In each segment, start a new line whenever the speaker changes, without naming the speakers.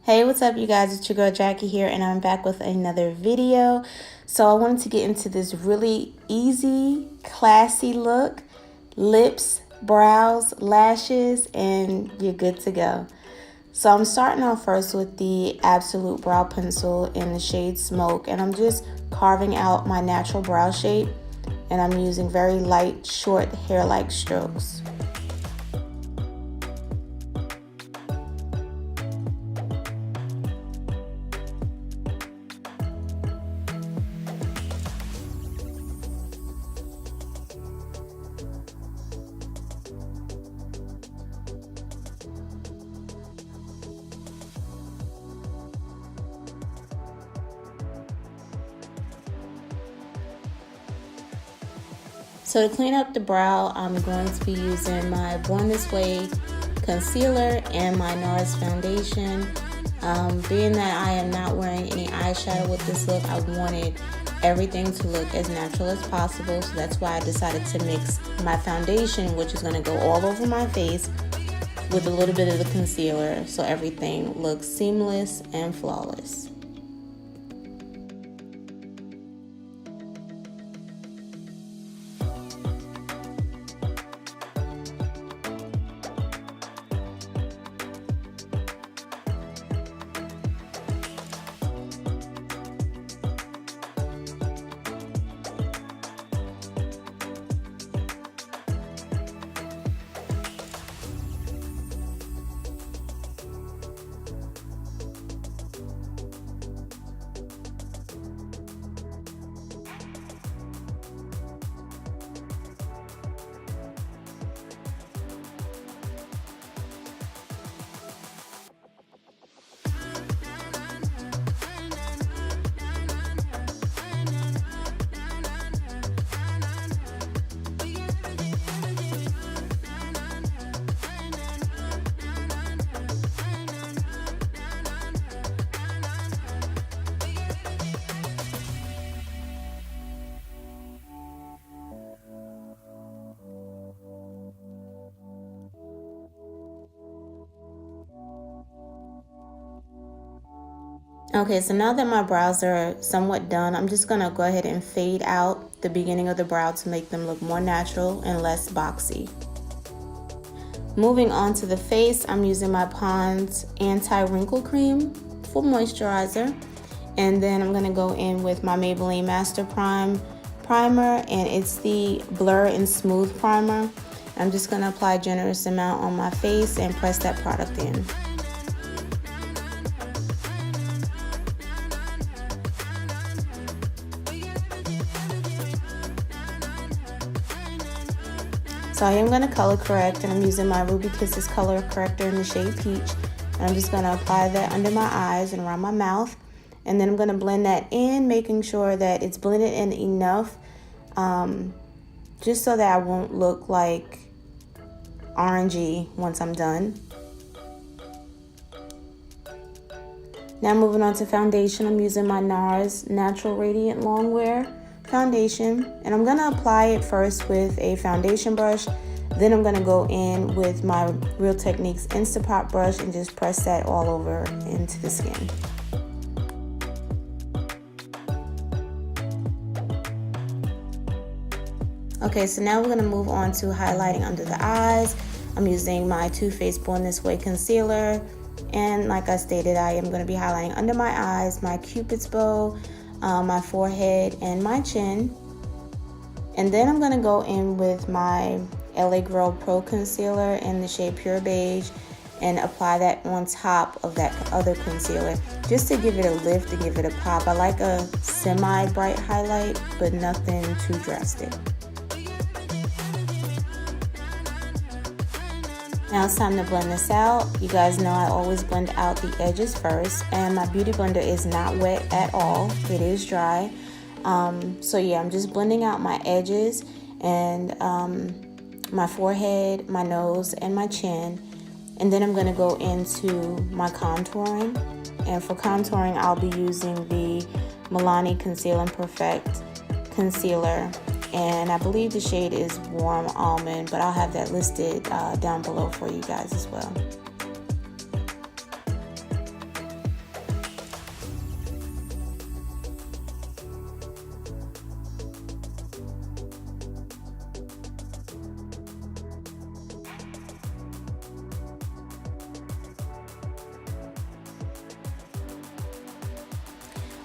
Hey, what's up you guys? It's your girl Jackie here and I'm back with another video. So I wanted to get into this really easy, classy look. Lips, brows, lashes, and you're good to go. So I'm starting off first with the Absolute Brow Pencil in the shade Smoke, and I'm just carving out my natural brow shape, and I'm using very light, short, hair-like strokes. So to clean up the brow, I'm going to be using my Born This Way concealer and my NARS foundation. Being that I am not wearing any eyeshadow with this look, I wanted everything to look as natural as possible. So that's why I decided to mix my foundation, which is going to go all over my face, with a little bit of the concealer so everything looks seamless and flawless. Okay, so now that my brows are somewhat done, I'm just gonna go ahead and fade out the beginning of the brow to make them look more natural and less boxy. Moving on to the face, I'm using my Pond's Anti-Wrinkle Cream for moisturizer. And then I'm gonna go in with my Maybelline Master Primer, and it's the Blur and Smooth Primer. I'm just gonna apply a generous amount on my face and press that product in. So I am going to color correct, and I'm using my Ruby Kisses color corrector in the shade Peach. And I'm just going to apply that under my eyes and around my mouth. And then I'm going to blend that in, making sure that it's blended in enough, just so that I won't look like orangey once I'm done. Now moving on to foundation, I'm using my NARS Natural Radiant Longwear foundation, and I'm gonna apply it first with a foundation brush. Then I'm gonna go in with my Real Techniques Instapot brush and just press that all over into the skin. Okay, so now we're gonna move on to highlighting under the eyes. I'm using my Too Faced Born This Way concealer, and like I stated, I am gonna be highlighting under my eyes, my Cupid's bow, my forehead, and my chin. And then I'm going to go in with my LA Girl Pro Concealer in the shade Pure Beige and apply that on top of that other concealer just to give it a lift, to give it a pop. I like a semi-bright highlight, but nothing too drastic. Now it's time to blend this out. You guys know I always blend out the edges first, and my beauty blender is not wet at all. It is dry. So yeah, I'm just blending out my edges and my forehead, my nose, and my chin. And then I'm going to go into my contouring. And for contouring, I'll be using the Milani Conceal and Perfect concealer, and I believe the shade is Warm Almond, but I'll have that listed down below for you guys as well.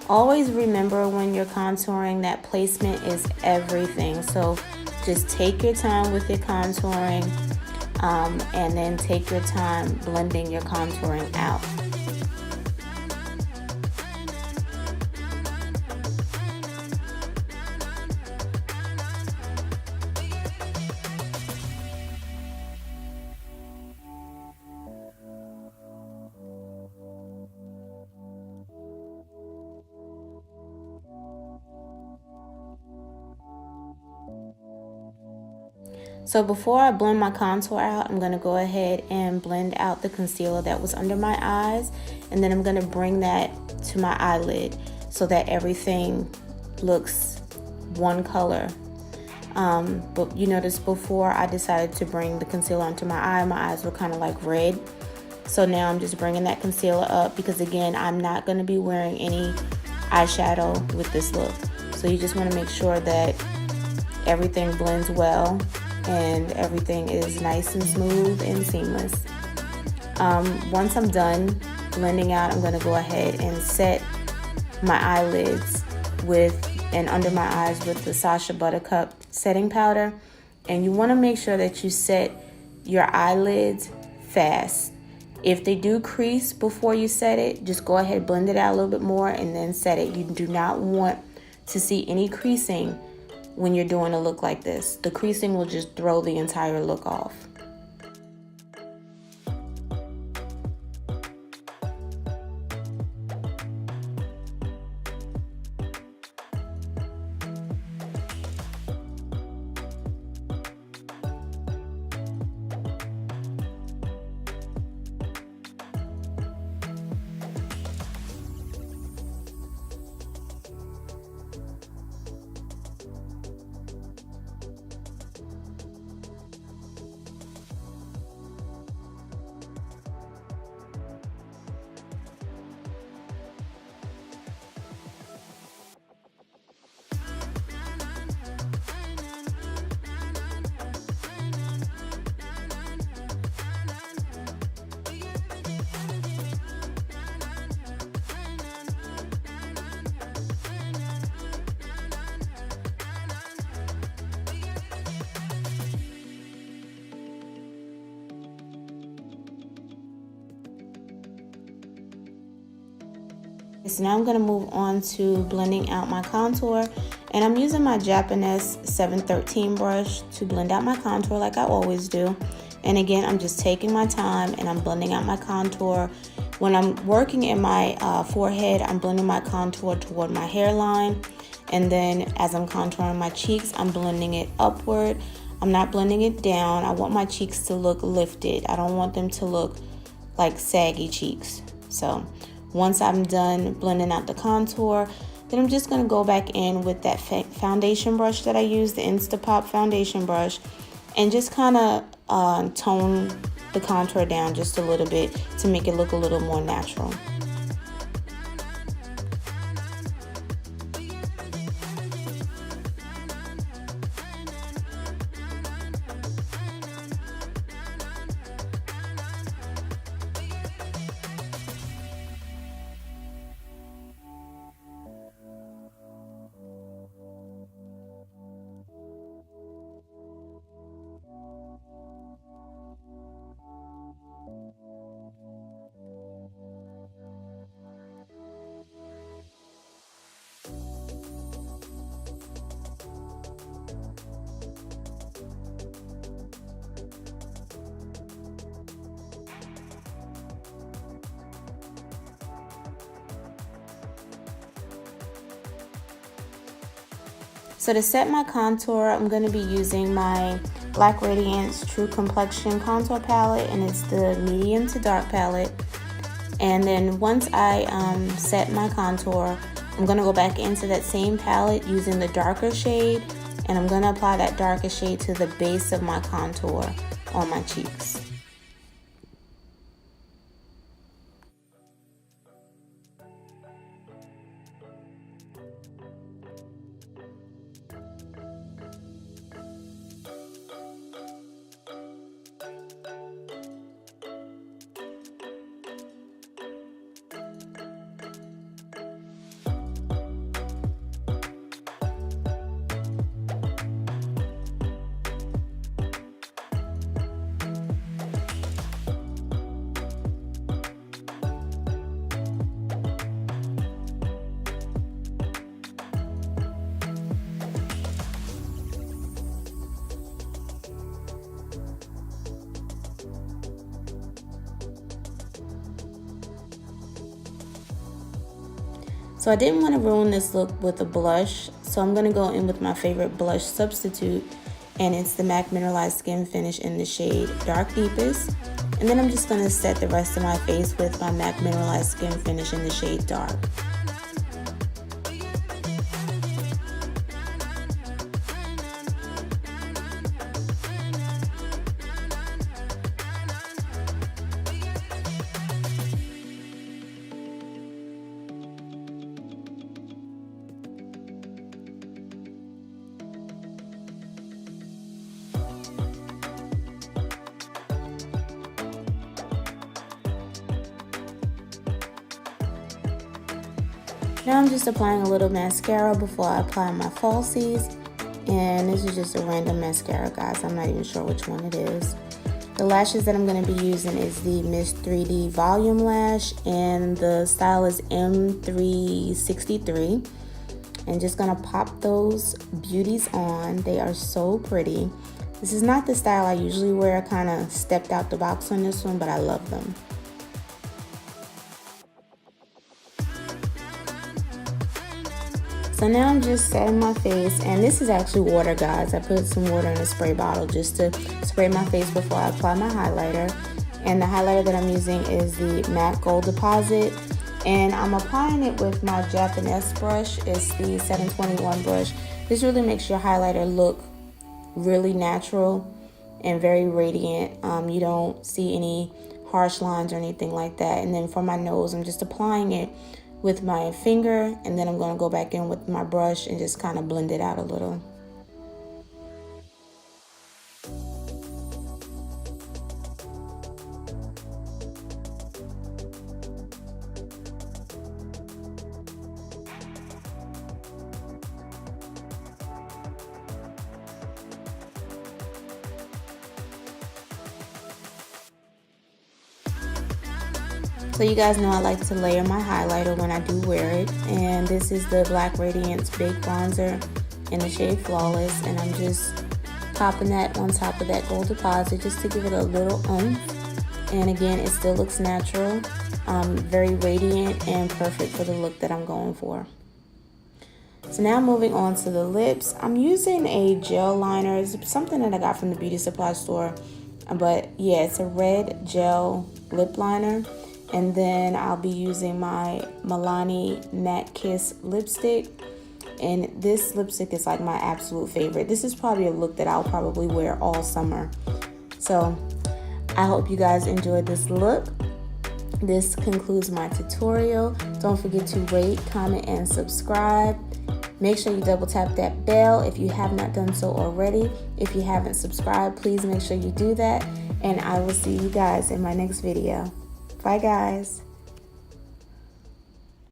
Always remember when you're contouring that placement is everything. So just take your time with your contouring, and then take your time blending your contouring out. So before I blend my contour out, I'm going to go ahead and blend out the concealer that was under my eyes. And then I'm going to bring that to my eyelid so that everything looks one color. But you notice before I decided to bring the concealer onto my eye, my eyes were kind of like red. So now I'm just bringing that concealer up because again, I'm not going to be wearing any eyeshadow with this look. So you just want to make sure that everything blends well and everything is nice and smooth and seamless. Once I'm done blending out, I'm going to go ahead and set my eyelids and under my eyes with the SASHA Buttercup setting powder. And you want to make sure that you set your eyelids fast. If they do crease before you set it, just go ahead, blend it out a little bit more and then set it. You do not want to see any creasing when you're doing a look like this. The creasing will just throw the entire look off. So now I'm going to move on to blending out my contour, and I'm using my Japanese 713 brush to blend out my contour like I always do. And again, I'm just taking my time and I'm blending out my contour. When I'm working in my forehead, I'm blending my contour toward my hairline, and then as I'm contouring my cheeks, I'm blending it upward. I'm not blending it down. I want my cheeks to look lifted. I don't want them to look like saggy cheeks. So once I'm done blending out the contour, then I'm just going to go back in with that foundation brush that I use, the Instapop foundation brush, and just kind of tone the contour down just a little bit to make it look a little more natural. So to set my contour, I'm going to be using my Black Radiance True Complexion contour palette, and it's the medium to dark palette. And then once I set my contour, I'm going to go back into that same palette using the darker shade, and I'm going to apply that darker shade to the base of my contour on my cheeks. So I didn't want to ruin this look with a blush, so I'm going to go in with my favorite blush substitute, and it's the MAC Mineralized Skin Finish in the shade Dark Deepest. And then I'm just going to set the rest of my face with my MAC Mineralized Skin Finish in the shade Dark. Now I'm just applying a little mascara before I apply my falsies, and this is just a random mascara, guys. I'm not even sure which one it is. The lashes that I'm going to be using is the Miss 3D Volume Lash, and the style is M363. And just going to pop those beauties on. They are so pretty. This is not the style I usually wear. I kind of stepped out the box on this one, but I love them. So now I'm just setting my face, and this is actually water, guys. I put some water in a spray bottle just to spray my face before I apply my highlighter. And the highlighter that I'm using is the MAC Gold Deposit, and I'm applying it with my Japanese brush. It's the 721 brush. This really makes your highlighter look really natural and very radiant. You don't see any harsh lines or anything like that. And then for my nose, I'm just applying it with my finger, and then I'm going to go back in with my brush and just kind of blend it out a little. So you guys know I like to layer my highlighter when I do wear it, and this is the Black Radiance Big Bronzer in the shade Flawless, and I'm just popping that on top of that gold deposit just to give it a little oomph. And again, it still looks natural, very radiant and perfect for the look that I'm going for. So now moving on to the lips, I'm using a gel liner. It's something that I got from the beauty supply store, but yeah, it's a red gel lip liner. And then I'll be using my Milani Matte Kiss lipstick. And this lipstick is like my absolute favorite. This is probably a look that I'll probably wear all summer. So I hope you guys enjoyed this look. This concludes my tutorial. Don't forget to rate, comment, and subscribe. Make sure you double tap that bell if you have not done so already. If you haven't subscribed, please make sure you do that. And I will see you guys in my next video. Bye, guys.